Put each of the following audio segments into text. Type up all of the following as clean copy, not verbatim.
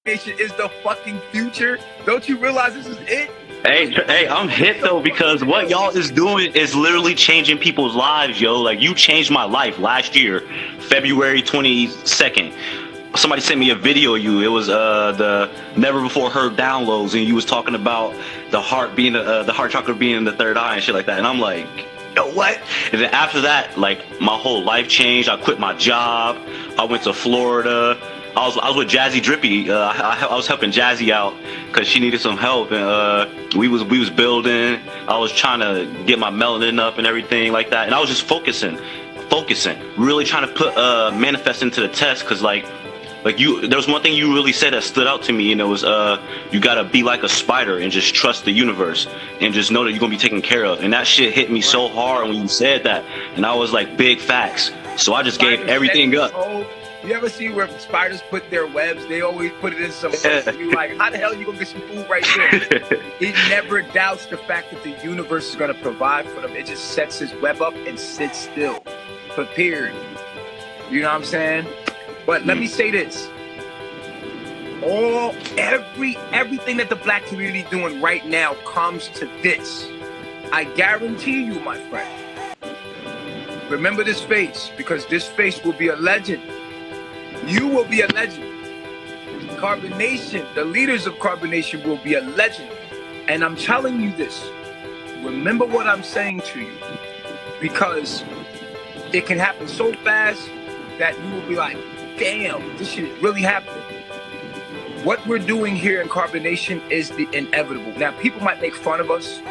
Nation is the fucking future. Don't you realize this is it? Hey, I'm hit though because what y'all is doing is literally changing people's lives, yo. Like you changed my life last year, February 22nd. Somebody sent me a video of you. It was the never before heard downloads, and you was talking about the heart chakra being in the third eye and shit like that. And I'm like, yo, what? And then after that, like my whole life changed. I quit my job. I went to Florida. I was with Jazzy Drippy. I was helping Jazzy out because she needed some help, and we was building. I was trying to get my melanin up and everything like that, and I was just focusing, really trying to put manifest into the test because like you, there was one thing you really said that stood out to me, and it was you gotta be like a spider and just trust the universe and just know that you're gonna be taken care of. And that shit hit me so hard when you said that, and I was like, big facts. So I just gave everything up. You ever see where spiders put their webs? They always put it in some place. You like, how the hell are you gonna get some food right there? It never doubts the fact that the universe is gonna provide for them. It just sets his web up and sits still, prepared. You know what I'm saying? But let me say this: everything that the black community doing right now comes to this. I guarantee you, my friend. Remember this face, because this face will be a legend. You will be a legend. Carbon Nation, the leaders of Carbon Nation will be a legend. And I'm telling you this. Remember what I'm saying to you. Because it can happen so fast that you will be like, damn, this shit is really happening. What we're doing here in Carbon Nation is the inevitable. Now, people might make fun of us.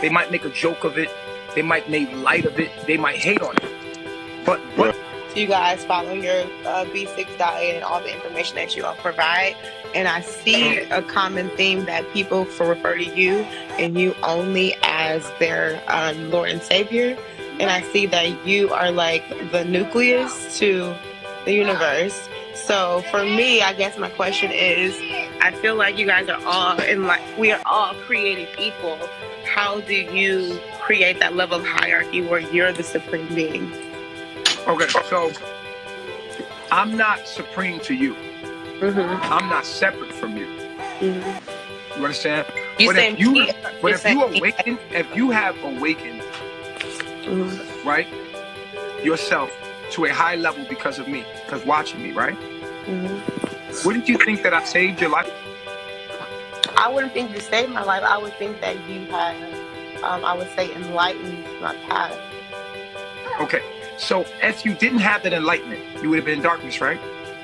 They might make a joke of it. They might make light of it. They might hate on it. But what... You guys follow your B6 diet and all the information that you all provide, and I see a common theme that people refer to you and you only as their Lord and Savior, and I see that you are like the nucleus to the universe. So for me, I guess my question is, I feel like you guys are all we are all created equal. How do you create that level of hierarchy where you're the supreme being? Okay, so I'm not supreme to you. Mm-hmm. I'm not separate from you. Mm-hmm. You understand? If you have awakened, mm-hmm. right, yourself to a high level because of me, because watching me, right? Mm-hmm. Wouldn't you think that I saved your life? I wouldn't think you saved my life. I would think that you had, I would say, enlightened my path. Okay. So if you didn't have that enlightenment, you would have been in darkness, right?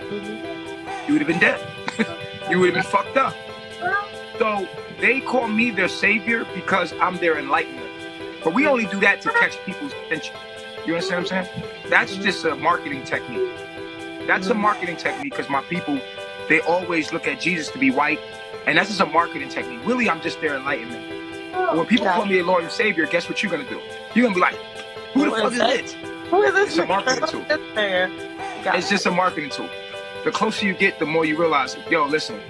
Mm-hmm. You would have been dead. You would have been fucked up. So they call me their savior because I'm their enlightenment. But we only do that to catch people's attention. You understand what I'm saying? That's just a marketing technique. That's a marketing technique because my people, they always look at Jesus to be white. And that's just a marketing technique. Really, I'm just their enlightenment. But when people call me a Lord and Savior, guess what you're going to do? You're going to be like, who the fuck is this? Who is this? It's a marketing tool. It's just a marketing tool. The closer you get, the more you realize, yo, listen,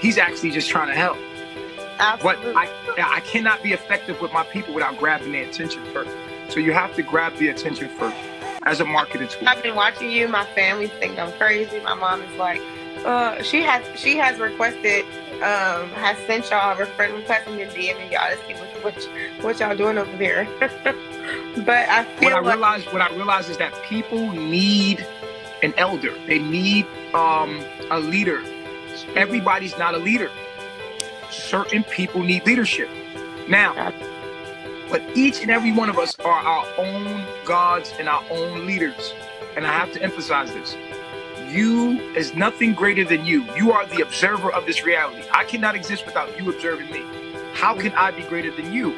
he's actually just trying to help. Absolutely. But I cannot be effective with my people without grabbing their attention first. So you have to grab the attention first as a marketing tool. I've been watching you. My family think I'm crazy. My mom is like, she has requested, has sent y'all a friend request and been DMing y'all to see what y'all doing over there. But I feel what I realize is that people need an elder. They need a leader. Everybody's not a leader. Certain people need leadership. Now, but each and every one of us are our own gods and our own leaders. And I have to emphasize this. You is nothing greater than you. You are the observer of this reality. I cannot exist without you observing me. How can I be greater than you?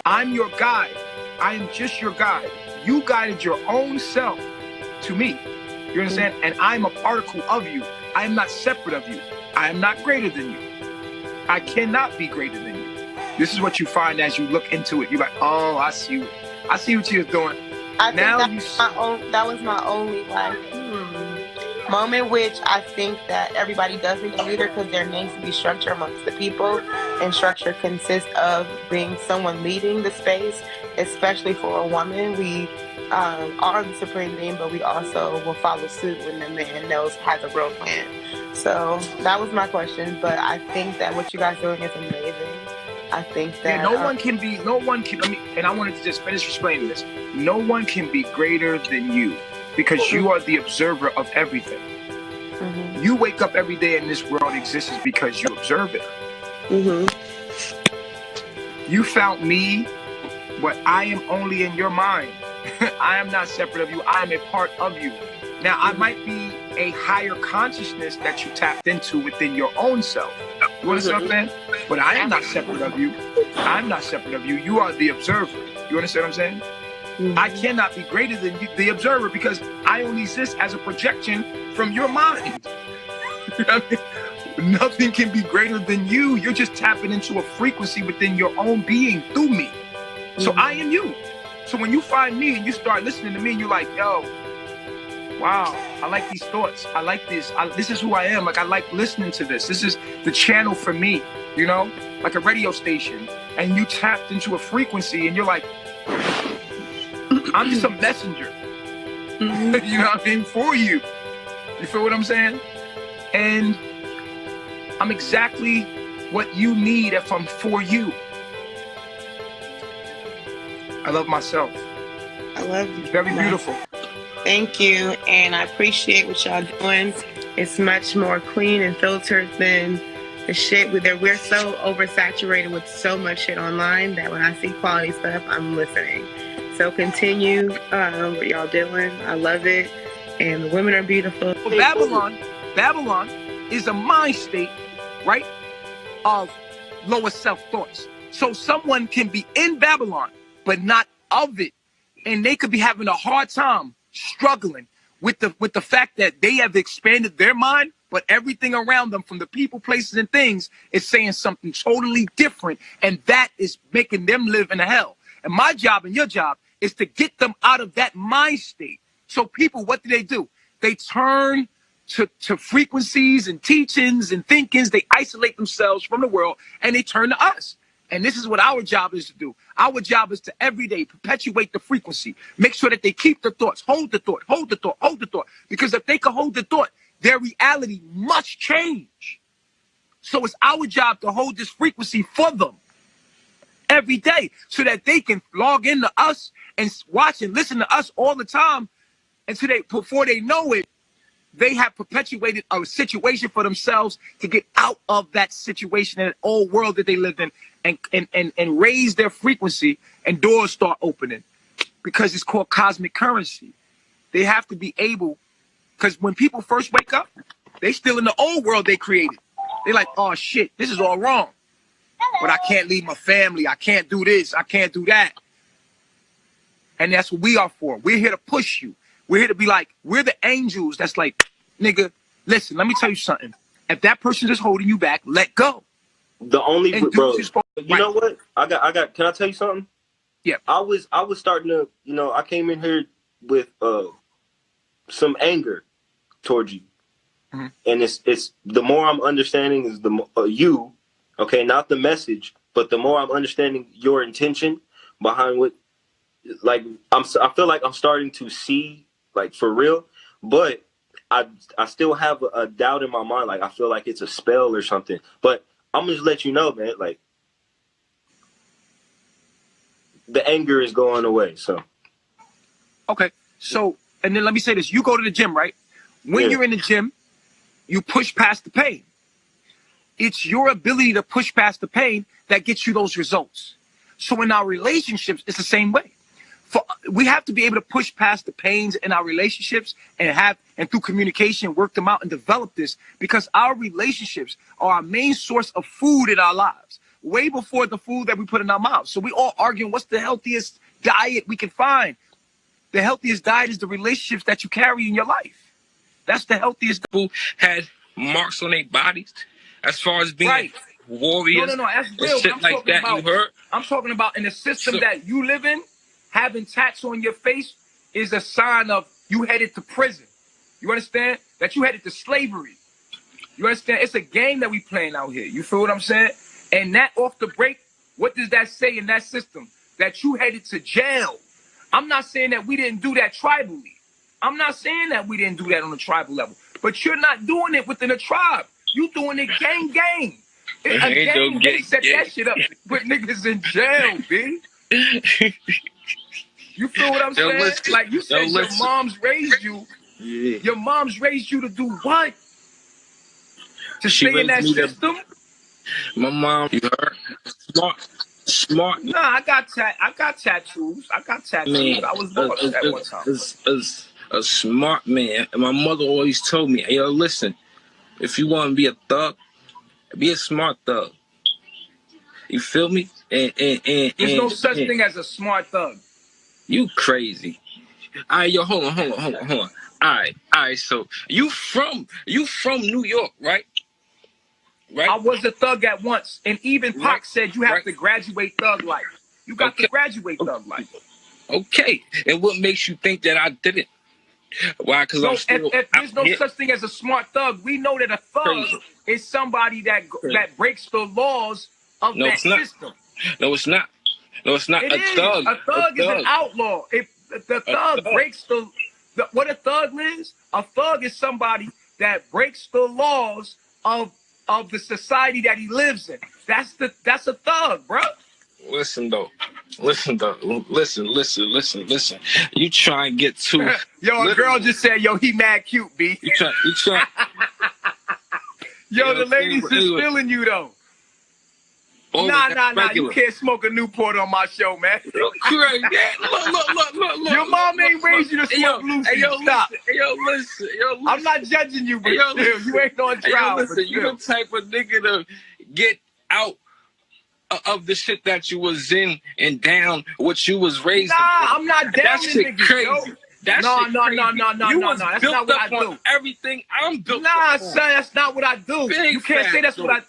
I'm your guide. I am just your guide. You guided your own self to me. You understand? And I'm a particle of you. I am not separate of you. I am not greater than you. I cannot be greater than you. This is what you find as you look into it. You're like, oh, I see what you're doing. That was my only moment, which I think that everybody does need a leader because there needs to be structure amongst the people, and structure consists of being someone leading the space especially for a woman, we are the supreme being, but we also will follow suit when the man knows has a real plan. So that was my question, but I think that what you guys are doing is amazing. I think that no one can, and I wanted to just finish explaining this. No one can be greater than you because you are the observer of everything. Mm-hmm. You wake up every day and this world exists because you observe it. Mm-hmm. You found me, but I am only in your mind. I am not separate of you. I am a part of you. Now, I might be a higher consciousness that you tapped into within your own self. You understand what I'm saying? But I am not separate of you. I'm not separate of you. You are the observer. You understand what I'm saying? Mm-hmm. I cannot be greater than you, the observer, because I only exist as a projection from your mind. You know what I mean? Nothing can be greater than you. You're just tapping into a frequency within your own being through me. So I am you. So when you find me and you start listening to me and you're like, yo, wow, I like these thoughts. I like this. This is who I am. Like, I like listening to this. This is the channel for me, you know, like a radio station. And you tapped into a frequency and you're like, I'm just a messenger. Mm-hmm. You know what I mean? For you. You feel what I'm saying? And I'm exactly what you need if I'm for you. I love myself. I love you. It's very beautiful. Thank you. And I appreciate what y'all doing. It's much more clean and filtered than the shit. We're so oversaturated with so much shit online that when I see quality stuff, I'm listening. So continue what y'all doing. I love it. And the women are beautiful. Well, Babylon is a mind state, right, of lower self-thoughts. So someone can be in Babylon, but not of it. And they could be having a hard time struggling with the fact that they have expanded their mind, but everything around them, from the people, places, and things, is saying something totally different. And that is making them live in a hell. And my job and your job is to get them out of that mind state. So people, what do? They turn to frequencies and teachings and thinkings. They isolate themselves from the world and they turn to us. And this is what our job is to do. Our job is to every day perpetuate the frequency. Make sure that they keep the thoughts. Hold the thought, hold the thought, hold the thought. Because if they can hold the thought, their reality must change. So it's our job to hold this frequency for them every day so that they can log into us and watch and listen to us all the time. And so before they know it, they have perpetuated a situation for themselves to get out of that situation and that old world that they lived in and raise their frequency, and doors start opening, because it's called cosmic currency. They have to be able, because when people first wake up, they still in the old world they created. They're like, oh shit, this is all wrong. But I can't leave my family. I can't do this. I can't do that. And that's what we are for. We're here to push you. We're here to be like, we're the angels that's like, nigga, listen, let me tell you something. If that person is holding you back, let go. The only, bro, you know what? I got, can I tell you something? Yeah. I was starting to, you know, I came in here with some anger towards you. Mm-hmm. And it's the more I'm understanding is the you, okay, not the message, but the more I'm understanding your intention behind what, like, I feel like I'm starting to see, like, for real, but I still have a doubt in my mind. Like, I feel like it's a spell or something, but I'm just let you know, man, like, the anger is going away. So, okay. So, and then let me say this. You go to the gym, right? When you're in the gym, you push past the pain. It's your ability to push past the pain that gets you those results. So in our relationships, it's the same way. We have to be able to push past the pains in our relationships and through communication, work them out and develop this, because our relationships are our main source of food in our lives, way before the food that we put in our mouths. So we all arguing what's the healthiest diet we can find. The healthiest diet is the relationships that you carry in your life. That's the healthiest. People had marks on their bodies as far as being warriors. No, that's real. Shit like that, you heard? I'm talking about in the system that you live in. Having tats on your face is a sign of you headed to prison. You understand? That you headed to slavery. You understand? It's a game that we playing out here. You feel what I'm saying? And that off the break, what does that say in that system? that you headed to jail. I'm not saying that we didn't do that tribally. I'm not saying that we didn't do that on a tribal level. But you're not doing it within a tribe. You doing it gang. A gang, they set that shit up. Put niggas in jail, B. You feel what I'm saying? Listen, like you said, your mom's raised you. Yeah. Your mom's raised you to do what? To stay in that system? My mom, you heard? Smart. Nah, I got tattoos. Man, I was lost at one time. A smart man. And my mother always told me, hey, yo, listen, if you want to be a thug, be a smart thug. You feel me? There's no such thing as a smart thug. You crazy. All right, yo, hold on. All right, so you from New York, right? Right. I was a thug at once. And even Pac said you have to graduate thug life. You got to graduate thug life. Okay. And what makes you think that I didn't? Why? Because I'm still... If there's no such thing as a smart thug, we know that a thug is somebody that breaks the laws of that system. No, it's not. A thug is an outlaw. If the thug breaks what a thug is somebody that breaks the laws of the society that he lives in. That's a thug, bro. Listen. You try and get too... Yo, a girl just said, yo, he mad cute, B. You try. Yo, the ladies is feeling you, though. Nah. You can't smoke a Newport on my show, man. Look. Your mom ain't raised you to smoke Lucy. Stop. Listen. I'm not judging you, but still, you ain't on trial. Listen, you the type of nigga to get out of the shit that you was in and down what you was raised in. I'm not down. That shit crazy. No. That's not what I do. Everything I'm built son, that's not what I do. You can't say that's what I...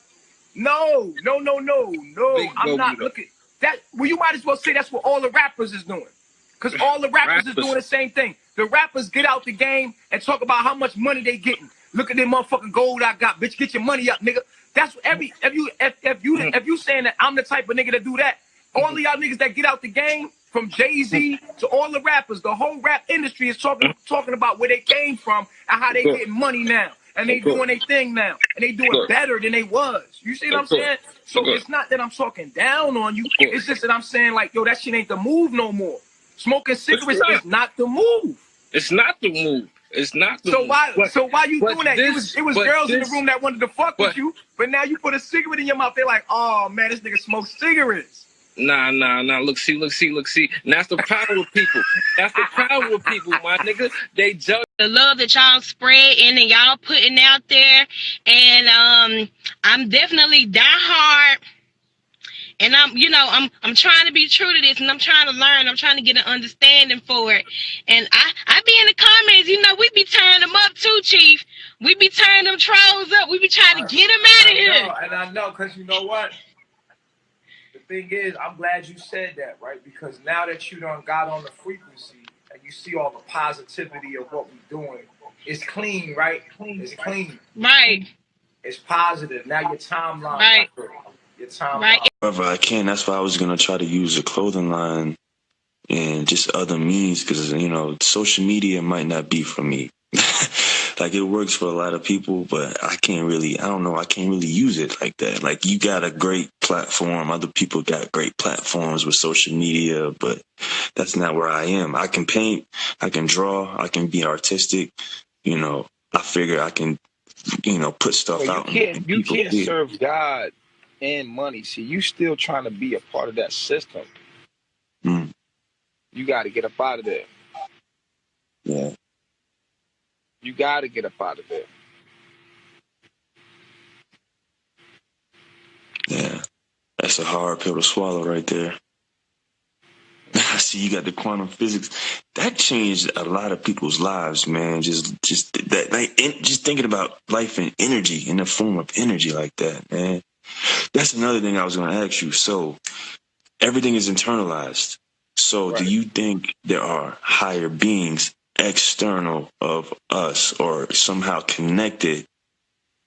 No. I'm not looking... That, well, you might as well say that's what all the rappers is doing. Because all the rappers is doing the same thing. The rappers get out the game and talk about how much money they getting. Look at them motherfucking gold I got. Bitch, get your money up, nigga. That's what if you saying that I'm the type of nigga to do that, all of y'all niggas that get out the game, from Jay-Z to all the rappers, the whole rap industry is talking about where they came from and how they getting money now. And they doing their thing now. And they doing better than they was. You see what I'm saying? So it's not that I'm talking down on you. It's just that I'm saying, like, yo, that shit ain't the move no more. Smoking cigarettes is not the move. It's not the move. It's not the move. So why you doing that? It was girls in the room that wanted to fuck with you, but now you put a cigarette in your mouth. They're like, oh man, this nigga smokes cigarettes. Nah. Look, see. And that's the problem with people. My nigga. They judge. The love that y'all spreading and y'all putting out there. And I'm definitely diehard. And I'm trying to be true to this, and I'm trying to learn. I'm trying to get an understanding for it. And I be in the comments, we be turning them up too, Chief. We be turning them trolls up. We be trying to get them out of here. And I know, because you know what? The thing is, I'm glad you said that, right? Because now that you done got on the frequency and you see all the positivity of what we're doing, it's clean, right? It's clean. Right. It's positive. Now your timeline. Right. Your timeline. Right. However, I can. That's why I was going to try to use a clothing line and just other means because, social media might not be for me. Like, it works for a lot of people, but I can't really use it like that. Like, you got a great platform. Other people got great platforms with social media, but that's not where I am. I can paint, I can draw, I can be artistic. I figure I can, put stuff out. You can't serve God and money. See, you still trying to be a part of that system. You got to get up out of there. Yeah. You got to get up out of there. Yeah. That's a hard pill to swallow right there. I see you got the quantum physics. That changed a lot of people's lives, man. Just thinking about life and energy in the form of energy like that, man. That's another thing I was going to ask you. So everything is internalized. So do you think there are higher beings external of us or somehow connected,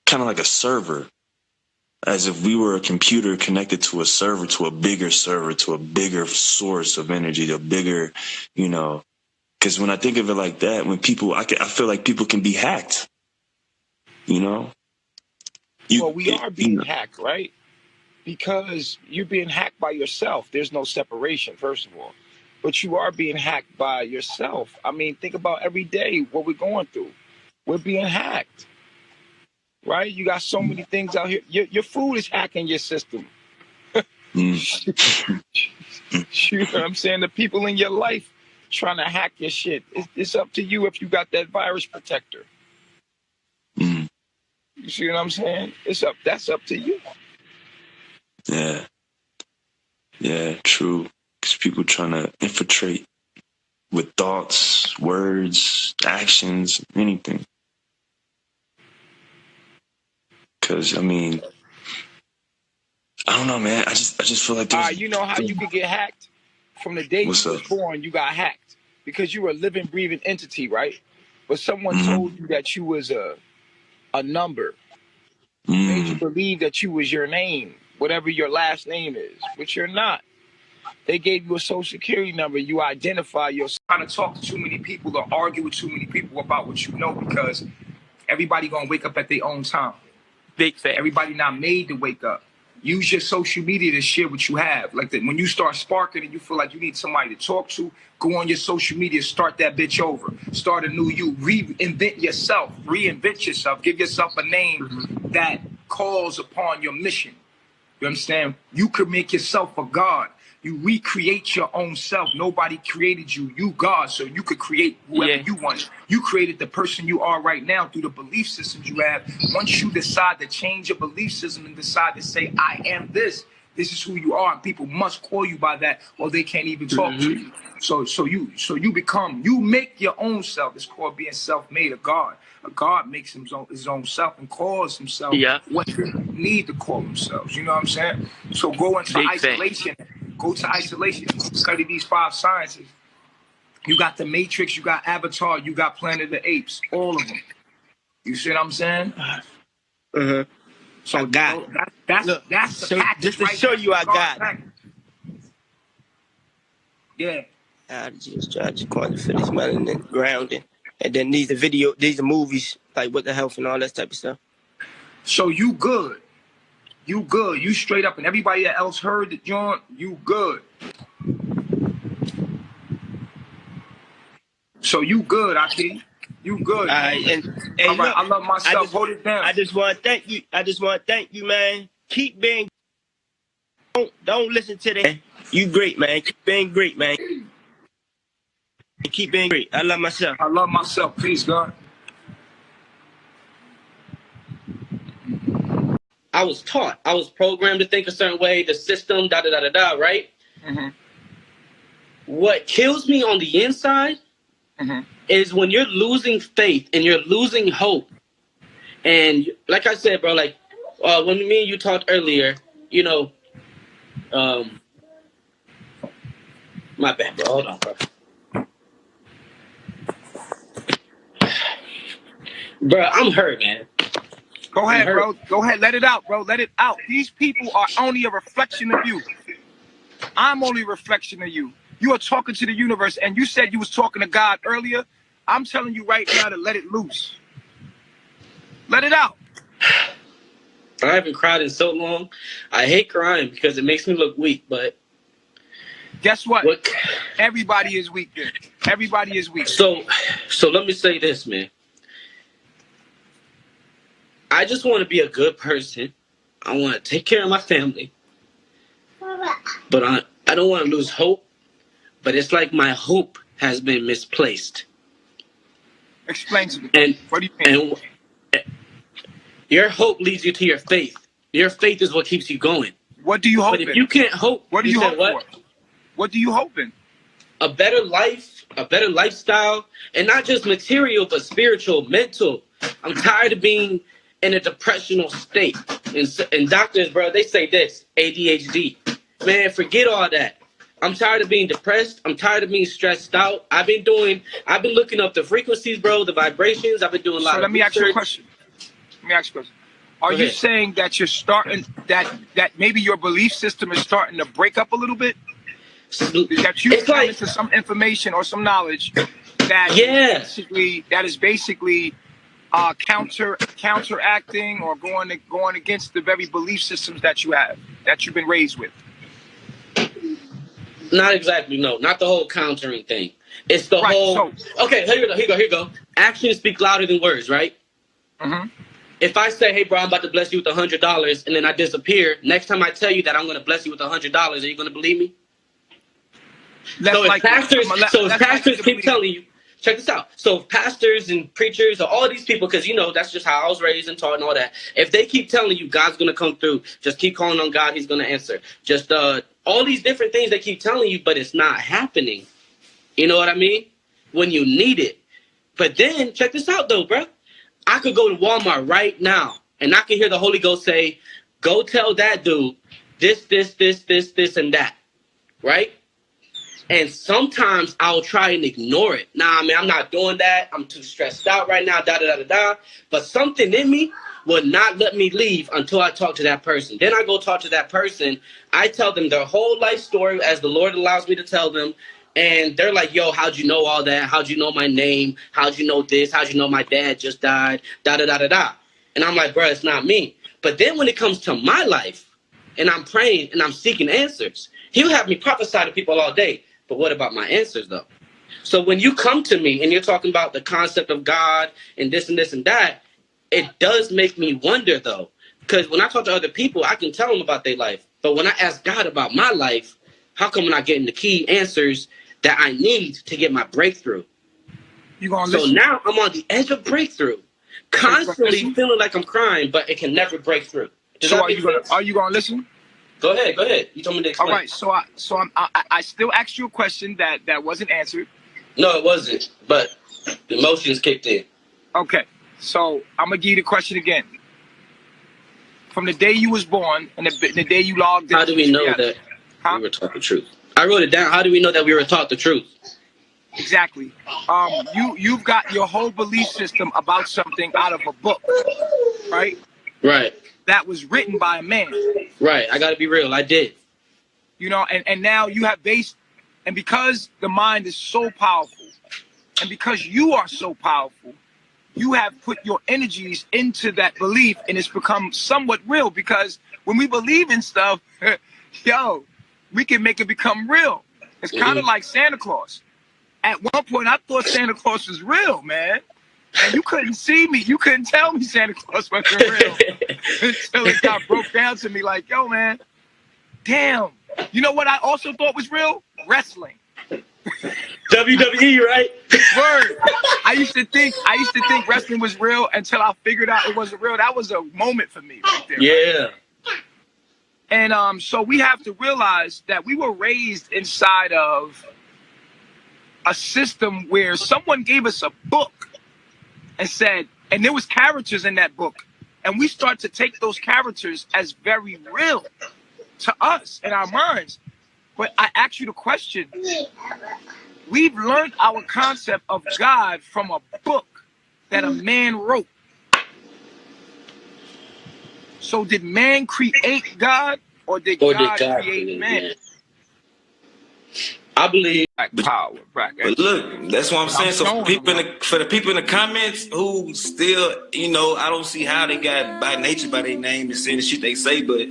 kind of like a server as if we were a computer connected to a server, to a bigger source of energy, a bigger, you know. Because when I think of it like that, when people, I feel like people can be hacked. You know. Well, we are being hacked, right? Because you're being hacked by yourself. There's no separation, first of all. But you are being hacked by yourself. I mean, think about every day what we're going through. We're being hacked, right? You got so many things out here. Your food is hacking your system. You know what I'm saying? The people in your life trying to hack your shit. It's up to you if you got that virus protector. You see what I'm saying? That's up to you. Yeah, true. Because people trying to infiltrate with thoughts, words, actions, anything. Because, I mean, I don't know, man. I just feel like there's... you know how you could get hacked? From the day you was born, you got hacked. Because you were a living, breathing entity, right? But someone told you that you was a number. Made you believe that you was your name, whatever your last name is, but you're not. They gave you a social security number. You identify yourself. Trying to talk to too many people or argue with too many people about what you know, because everybody gonna wake up at their own time. Big fact. Everybody not made to wake up. Use your social media to share what you have. Like that, when you start sparking and you feel like you need somebody to talk to, go on your social media, start that bitch over. Start a new you. Reinvent yourself. Reinvent yourself. Give yourself a name that calls upon your mission. You understand? You could make yourself a god. You recreate your own self. Nobody created you. You God, so you could create whoever you want. You created the person you are right now through the belief systems you have. Once you decide to change your belief system and decide to say, I am this, this is who you are, and people must call you by that, or they can't even talk to you. So you make your own self. It's called being self-made. A God makes his own self and calls himself what they need to call themselves. You know what I'm saying? So go into isolation. Go to isolation. Study these 5 sciences. You got the Matrix, you got Avatar, you got Planet of the Apes, all of them. You see what I'm saying? So that's the package. Just to right show there. you I got it. Yeah. I just try to call it for this money and grounding. And then these are movies, like What the Health and all that type of stuff. So you good. You good. You straight up, and everybody else heard the joint, you good. So you good, Aki. You good. All right, and all right, look, I love myself. Hold it down. I just want to thank you, man. Keep being. Don't listen to that. You great, man. Keep being great, man. Keep being great. I love myself. I love myself. Peace, God. I was taught. I was programmed to think a certain way. The system, right? What kills me on the inside is when you're losing faith and you're losing hope. And like I said, bro, like when me and you talked earlier, you know, my bad, bro. Hold on, bro. Bro, I'm hurt, man. Go ahead, bro. Go ahead. Let it out, bro. Let it out. These people are only a reflection of you. I'm only a reflection of you. You are talking to the universe, and you said you was talking to God earlier. I'm telling you right now to let it loose. Let it out. I haven't cried in so long. I hate crying because it makes me look weak, but guess what? Everybody is weak then. Everybody is weak. So let me say this, man. I just want to be a good person. I want to take care of my family. But I don't want to lose hope. But it's like my hope has been misplaced. Explain to me. And what do you mean? And your hope leads you to your faith. Your faith is what keeps you going. What do you hope in? But if you can't hope, what do you hope for? What do you hope in? A better life, a better lifestyle, and not just material, but spiritual, mental. I'm tired of being in a depressional state. And doctors, bro, they say this, ADHD. Man, forget all that. I'm tired of being depressed. I'm tired of being stressed out. I've been looking up the frequencies, bro, the vibrations. I've been doing a lot of research. Let me ask you a question. Are you saying that you're starting that maybe your belief system is starting to break up a little bit? That you've come into some information or some knowledge that is basically counteracting or going against the very belief systems that you've been raised with. Not exactly, no. Not the whole countering thing. It's the whole... Okay, here you go. Actions speak louder than words, right? Mm-hmm. If I say, hey, bro, I'm about to bless you with $100, and then I disappear, next time I tell you that I'm going to bless you with $100, are you going to believe me? So if pastors keep telling you... Check this out. So if pastors and preachers or all these people, because, that's just how I was raised and taught and all that. If they keep telling you God's going to come through, just keep calling on God, he's going to answer. Just all these different things they keep telling you, but it's not happening. You know what I mean? When you need it. But then, check this out, though, bro. I could go to Walmart right now, and I can hear the Holy Ghost say, go tell that dude this, and that. Right? And sometimes I'll try and ignore it. Nah, man, I'm not doing that. I'm too stressed out right now, da-da-da-da-da. But something in me will not let me leave until I talk to that person. Then I go talk to that person. I tell them their whole life story as the Lord allows me to tell them. And they're like, yo, how'd you know all that? How'd you know my name? How'd you know this? How'd you know my dad just died? Da-da-da-da-da. And I'm like, bro, it's not me. But then when it comes to my life, and I'm praying and I'm seeking answers, he'll have me prophesy to people all day. But what about my answers, though? So when you come to me and you're talking about the concept of God and this and this and that, it does make me wonder, though. Because when I talk to other people, I can tell them about their life. But when I ask God about my life, how come I'm not getting the key answers that I need to get my breakthrough? So now I'm on the edge of breakthrough, constantly feeling like I'm crying, but it can never break through. So are you going to listen? Go ahead. You told me to explain. All right, so I still asked you a question that wasn't answered. No, it wasn't, but the emotions kicked in. Okay, so I'm going to give you the question again. From the day you was born and the day you logged in. How do we know that we were taught the truth? I wrote it down. How do we know that we were taught the truth? Exactly. You've got your whole belief system about something out of a book, right? Right. That was written by a man. Right. I got to be real. I did. And now you have and because the mind is so powerful, and because you are so powerful, you have put your energies into that belief, and it's become somewhat real. Because when we believe in stuff, we can make it become real. It's kind of like Santa Claus. At one point, I thought Santa Claus was real, man. And you couldn't see me. You couldn't tell me Santa Claus wasn't real until it got broke down to me like, yo, man, damn. You know what I also thought was real? Wrestling. WWE, right? Word. I used to think wrestling was real until I figured out it wasn't real. That was a moment for me right there. Yeah. Right? And so we have to realize that we were raised inside of a system where someone gave us a book and said, and there was characters in that book, and we start to take those characters as very real to us in our minds. But I ask you the question, we've learned our concept of God from a book that a man wrote. So did man create God, or did God create man? I believe power. But look, that's what I'm saying. So for the people in the comments who still, I don't see how they got by nature by their name and saying the shit they say, but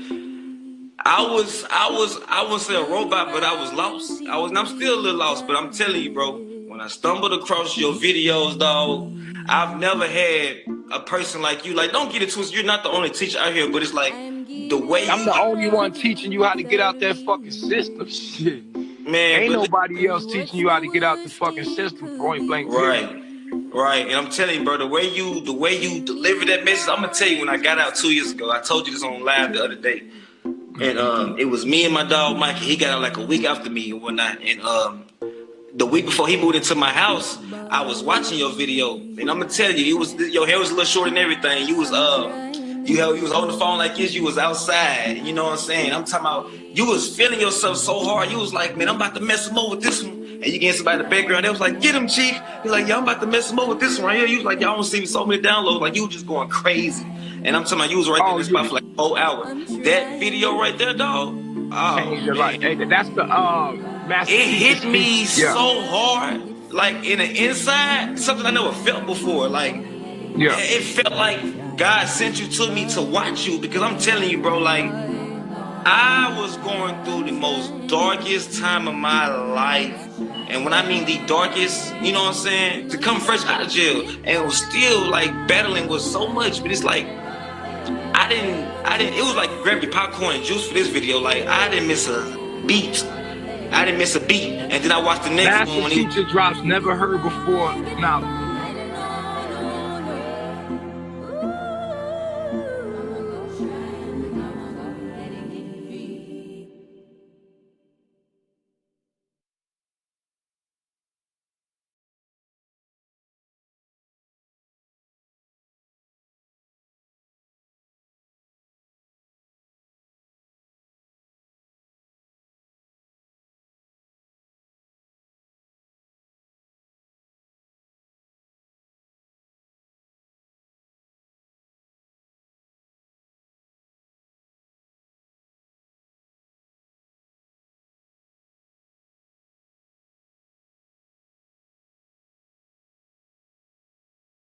I wouldn't say a robot, but I was lost. I'm still a little lost, but I'm telling you, bro, when I stumbled across your videos, dog, I've never had a person like you. Like, don't get it twisted. You're not the only teacher out here, but it's like the way I'm the only one teaching you how to get out that fucking system. Shit. Man, ain't nobody else teaching you how to get out the fucking system, point blank. Right. And I'm telling you, bro, the way you deliver that message, I'm gonna tell you, when I got out 2 years ago, I told you this on live the other day. And it was me and my dog Mike. He got out like a week after me and whatnot. And the week before he moved into my house, I was watching your video, and I'm gonna tell you, your hair was a little short and everything. You was holding the phone like this. You was outside. You know what I'm saying? I'm talking about you was feeling yourself so hard. You was like, man, I'm about to mess him over with this one. And you get somebody in the background. They was like, get him, Chief. He's like, yeah, I'm about to mess him over with this one right here. You was like, y'all don't see me so many downloads. Like, you was just going crazy. And I'm talking about you was right there in the spot for like 4 hours. That video right there, dog. Oh, Changed your life. man. Hey, that's the Master It Teacher hit me speech. Yeah. so hard, like in the inside, something I never felt before. Like, Yeah. it felt like God sent you to me to watch you, because I'm telling you, bro, like, I was going through the most darkest time of my life. And when I mean the darkest, you know what I'm saying? To come fresh out of jail and was still like battling with so much, but it's like, I didn't, it was like grab your popcorn and juice for this video. Like, I didn't miss a beat. And then I watched the next one. Master Teacher drops never heard before knowledge.